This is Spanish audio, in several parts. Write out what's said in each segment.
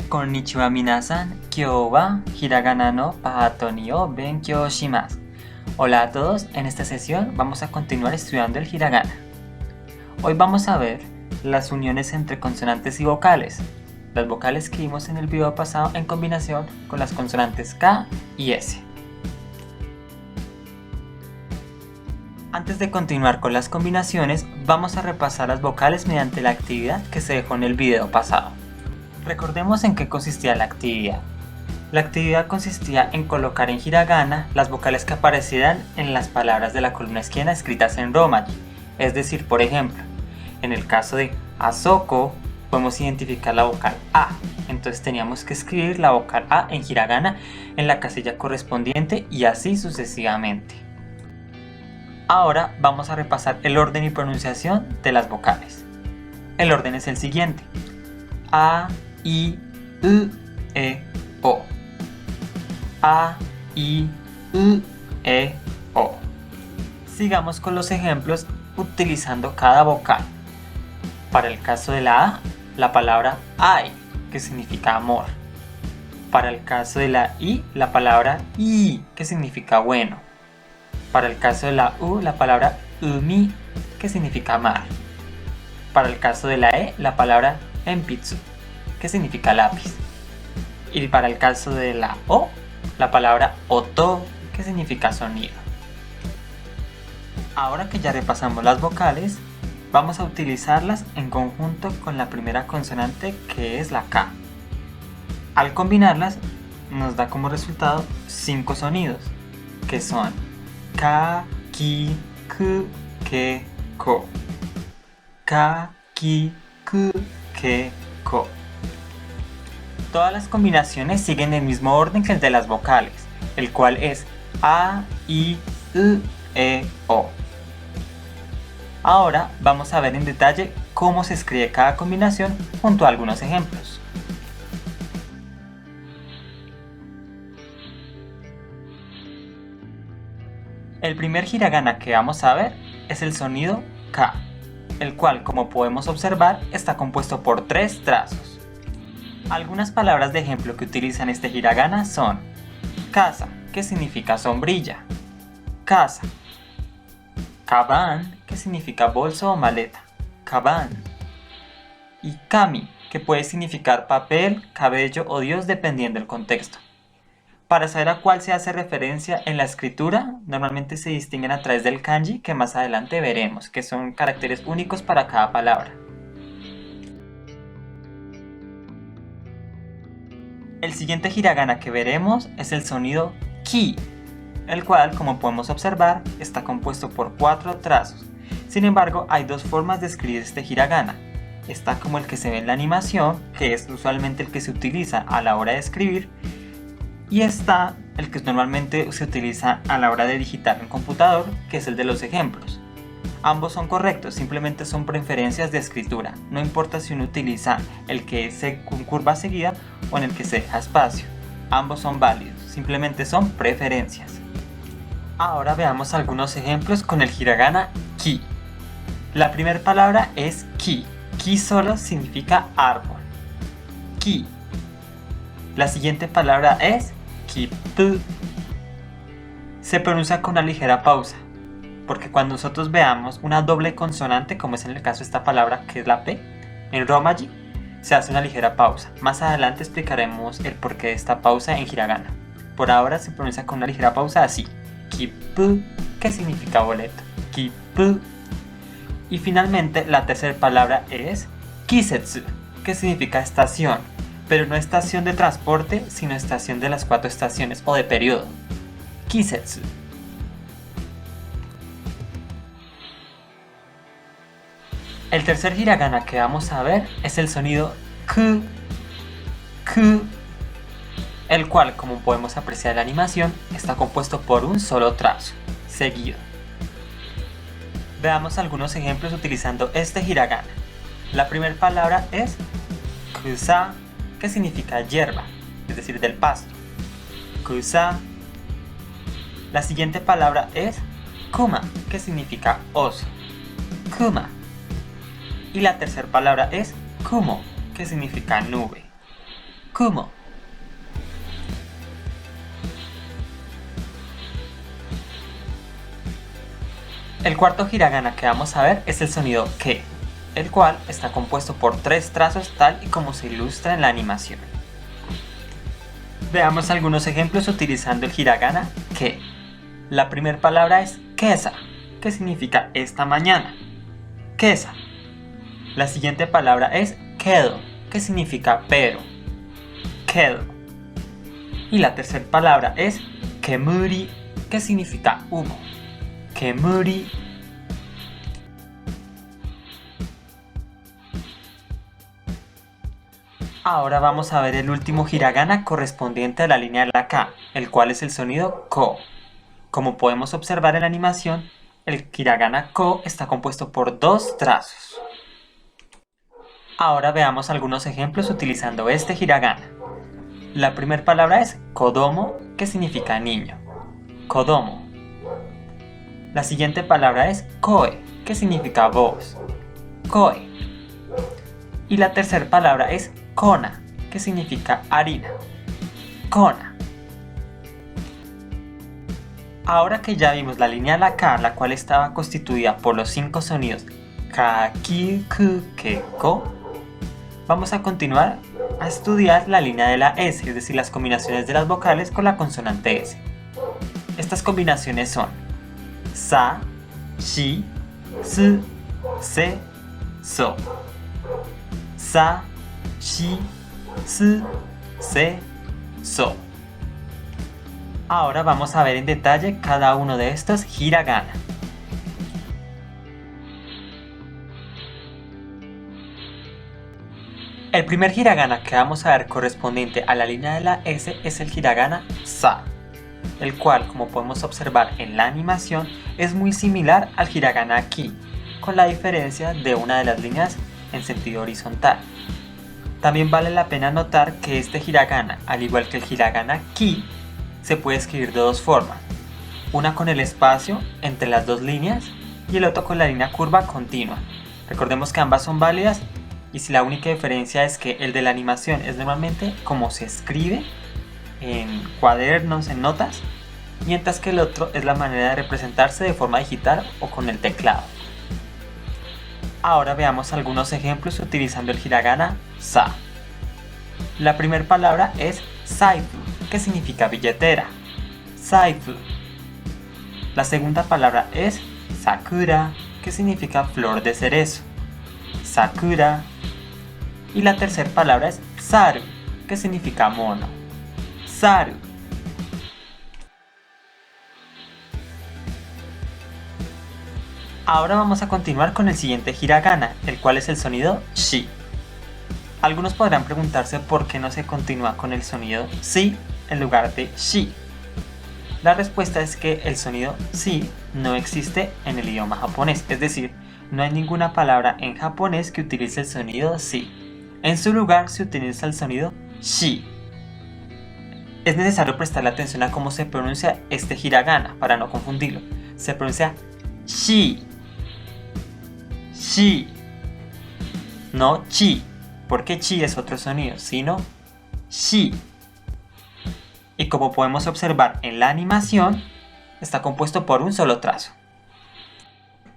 Konnichiwa minasan, kyou wa hiragana no pahatoni o benkyou shimasu. Hola a todos, en esta sesión vamos a continuar estudiando el hiragana. Hoy vamos a ver las uniones entre consonantes y vocales, las vocales que vimos en el video pasado en combinación con las consonantes K y S. Antes de continuar con las combinaciones, vamos a repasar las vocales mediante la actividad que se dejó en el video pasado. Recordemos en qué consistía la actividad. La actividad consistía en colocar en hiragana las vocales que aparecieran en las palabras de la columna izquierda escritas en romaji. Es decir, por ejemplo, en el caso de Asoko, podemos identificar la vocal A. Entonces teníamos que escribir la vocal A en hiragana en la casilla correspondiente y así sucesivamente. Ahora vamos a repasar el orden y pronunciación de las vocales. El orden es el siguiente: A, I, U, E, O. A, I, U, E, O. Sigamos con los ejemplos utilizando cada vocal. Para el caso de la A, la palabra ai, que significa amor. Para el caso de la I, la palabra i, que significa bueno. Para el caso de la U, la palabra umi, que significa mar. Para el caso de la E, la palabra enpitsu, que significa lápiz. Y para el caso de la O, la palabra oto, que significa sonido. Ahora que ya repasamos las vocales, vamos a utilizarlas en conjunto con la primera consonante, que es la K. Al combinarlas, nos da como resultado 5 sonidos, que son Ka, Ki, Ku, Ke, Ko. Ka, Ki, Ku, Ke, Ko. Todas las combinaciones siguen el mismo orden que el de las vocales, el cual es A, I, U, E, O. Ahora vamos a ver en detalle cómo se escribe cada combinación junto a algunos ejemplos. El primer hiragana que vamos a ver es el sonido K, el cual, como podemos observar, está compuesto por 3 trazos. Algunas palabras de ejemplo que utilizan este hiragana son casa, que significa sombrilla, casa, kaban, que significa bolso o maleta, kaban, y kami, que puede significar papel, cabello o dios dependiendo del contexto. Para saber a cuál se hace referencia en la escritura, normalmente se distinguen a través del kanji, que más adelante veremos, que son caracteres únicos para cada palabra. El siguiente hiragana que veremos es el sonido ki, el cual, como podemos observar, está compuesto por 4 trazos. Sin embargo, hay 2 formas de escribir este hiragana. Está como el que se ve en la animación, que es usualmente el que se utiliza a la hora de escribir, y está el que normalmente se utiliza a la hora de digitar en computador, que es el de los ejemplos. Ambos son correctos, simplemente son preferencias de escritura. No importa si uno utiliza el que es con curva seguida o en el que se deja espacio. Ambos son válidos, simplemente son preferencias. Ahora veamos algunos ejemplos con el hiragana ki. La primera palabra es ki. Ki solo significa árbol. Ki. La siguiente palabra es kipu. Se pronuncia con una ligera pausa, porque cuando nosotros veamos una doble consonante, como es en el caso de esta palabra que es la P, en romaji, se hace una ligera pausa. Más adelante explicaremos el porqué de esta pausa en hiragana. Por ahora se pronuncia con una ligera pausa así: kipu, que significa boleto, kipu. Y finalmente la tercera palabra es kisetsu, que significa estación, pero no estación de transporte, sino estación de las 4 estaciones o de periodo. Kisetsu. El tercer hiragana que vamos a ver es el sonido ku, ku, el cual, como podemos apreciar en la animación, está compuesto por un solo trazo, seguido. Veamos algunos ejemplos utilizando este hiragana. La primera palabra es kusa, que significa hierba, es decir, del pasto. Kusa. La siguiente palabra es kuma, que significa oso. Kuma. Y la tercera palabra es kumo, que significa nube. kumo. El cuarto hiragana que vamos a ver es el sonido ke, el cual está compuesto por 3 trazos tal y como se ilustra en la animación. Veamos algunos ejemplos utilizando el hiragana ke. La primera palabra es kesa, que significa esta mañana. Kesa. La siguiente palabra es kedo, que significa pero. Kedo. Y la tercera palabra es kemuri, que significa humo. Kemuri. Ahora vamos a ver el último hiragana correspondiente a la línea de la K, el cual es el sonido ko. Como podemos observar en la animación, el hiragana ko está compuesto por 2 trazos. Ahora veamos algunos ejemplos utilizando este hiragana. La primera palabra es kodomo, que significa niño. Kodomo. La siguiente palabra es koe, que significa voz. Koe. Y la tercera palabra es kona, que significa harina. Kona. Ahora que ya vimos la línea de la K, la cual estaba constituida por los 5 sonidos ka, ki, ku, ke, ko, vamos a continuar a estudiar la línea de la S, es decir, las combinaciones de las vocales con la consonante S. Estas combinaciones son sa, shi, su, se, so. Sa, shi, su, se, so. Ahora vamos a ver en detalle cada uno de estos hiragana. El primer hiragana que vamos a ver correspondiente a la línea de la S es el hiragana sa, el cual, como podemos observar en la animación, es muy similar al hiragana ki, con la diferencia de una de las líneas en sentido horizontal. También vale la pena notar que este hiragana, al igual que el hiragana ki, se puede escribir de 2 formas, una con el espacio entre las 2 líneas y el otro con la línea curva continua. Recordemos que ambas son válidas y si la única diferencia es que el de la animación es normalmente como se escribe en cuadernos, en notas, mientras que el otro es la manera de representarse de forma digital o con el teclado. Ahora veamos algunos ejemplos utilizando el hiragana sa. La primera palabra es saifu, que significa billetera. Saifu. La segunda palabra es sakura, que significa flor de cerezo. Sakura. Y la tercera palabra es saru, que significa mono. Saru. Ahora vamos a continuar con el siguiente hiragana, el cual es el sonido shi. Algunos podrán preguntarse por qué no se continúa con el sonido si en lugar de shi. La respuesta es que el sonido si no existe en el idioma japonés, es decir, no hay ninguna palabra en japonés que utilice el sonido si. En su lugar se utiliza el sonido shi. Es necesario prestarle atención a cómo se pronuncia este hiragana para no confundirlo. Se pronuncia shi. Shi. No chi, porque chi es otro sonido, sino shi. Y como podemos observar en la animación, está compuesto por un solo trazo.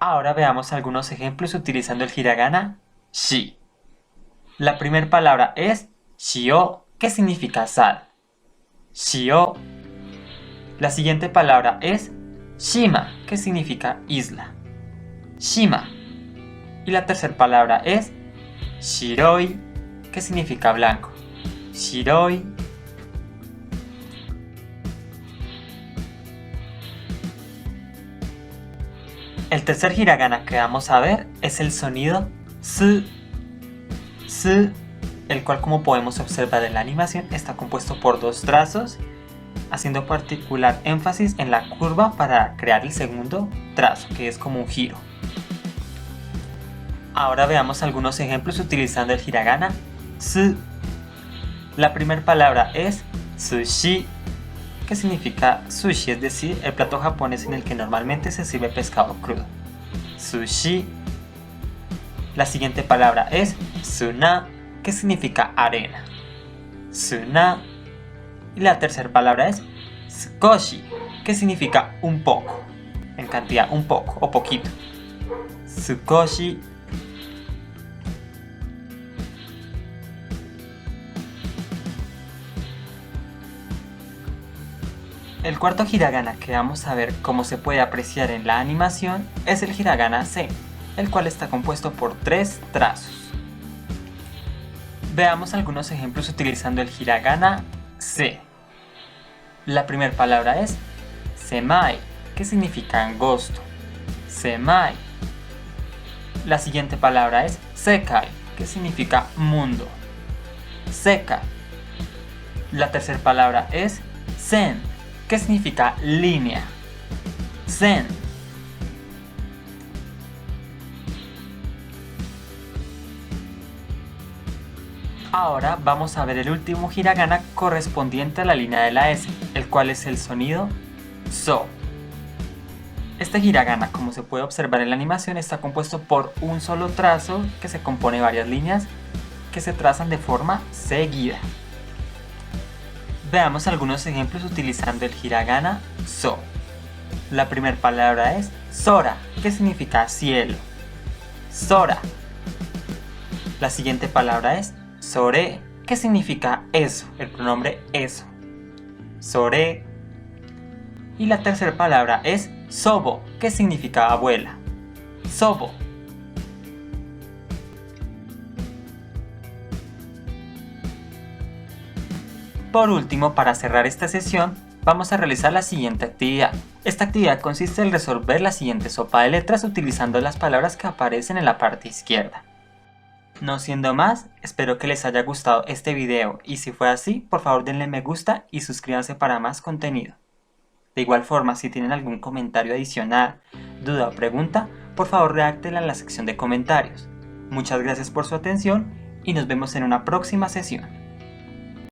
Ahora veamos algunos ejemplos utilizando el hiragana shi. La primera palabra es shio, que significa sal. Shio. La siguiente palabra es shima, que significa isla. Shima. Y la tercera palabra es shiroi, que significa blanco. Shiroi. El tercer hiragana que vamos a ver es el sonido su. Su, el cual, como podemos observar en la animación, está compuesto por 2 trazos, haciendo particular énfasis en la curva para crear el segundo trazo, que es como un giro. Ahora veamos algunos ejemplos utilizando el hiragana su. La primera palabra es sushi, que significa sushi, es decir, el plato japonés en el que normalmente se sirve pescado crudo. Sushi. La siguiente palabra es suna, que significa arena. suna. Y la tercera palabra es sukoshi, que significa un poco, en cantidad, un poco o poquito. Sukoshi. El cuarto hiragana que vamos a ver cómo se puede apreciar en la animación es el hiragana se, el cual está compuesto por 3 trazos. Veamos algunos ejemplos utilizando el hiragana se. La primera palabra es semai, que significa angosto. Semai. La siguiente palabra es sekai, que significa mundo. Sekai. La tercera palabra es sen, que significa línea. Sen. Ahora vamos a ver el último hiragana correspondiente a la línea de la S, el cual es el sonido so. Este hiragana, como se puede observar en la animación, está compuesto por un solo trazo que se compone de varias líneas que se trazan de forma seguida. Veamos algunos ejemplos utilizando el hiragana so. La primera palabra es sora, que significa cielo. Sora. La siguiente palabra es sore, que significa eso, el pronombre eso. Sore. Y la tercera palabra es sobo, que significa abuela. Sobo. Por último, para cerrar esta sesión, vamos a realizar la siguiente actividad. Esta actividad consiste en resolver la siguiente sopa de letras utilizando las palabras que aparecen en la parte izquierda. No siendo más, espero que les haya gustado este video y si fue así, por favor denle me gusta y suscríbanse para más contenido. De igual forma, si tienen algún comentario adicional, duda o pregunta, por favor redáctenla en la sección de comentarios. Muchas gracias por su atención y nos vemos en una próxima sesión.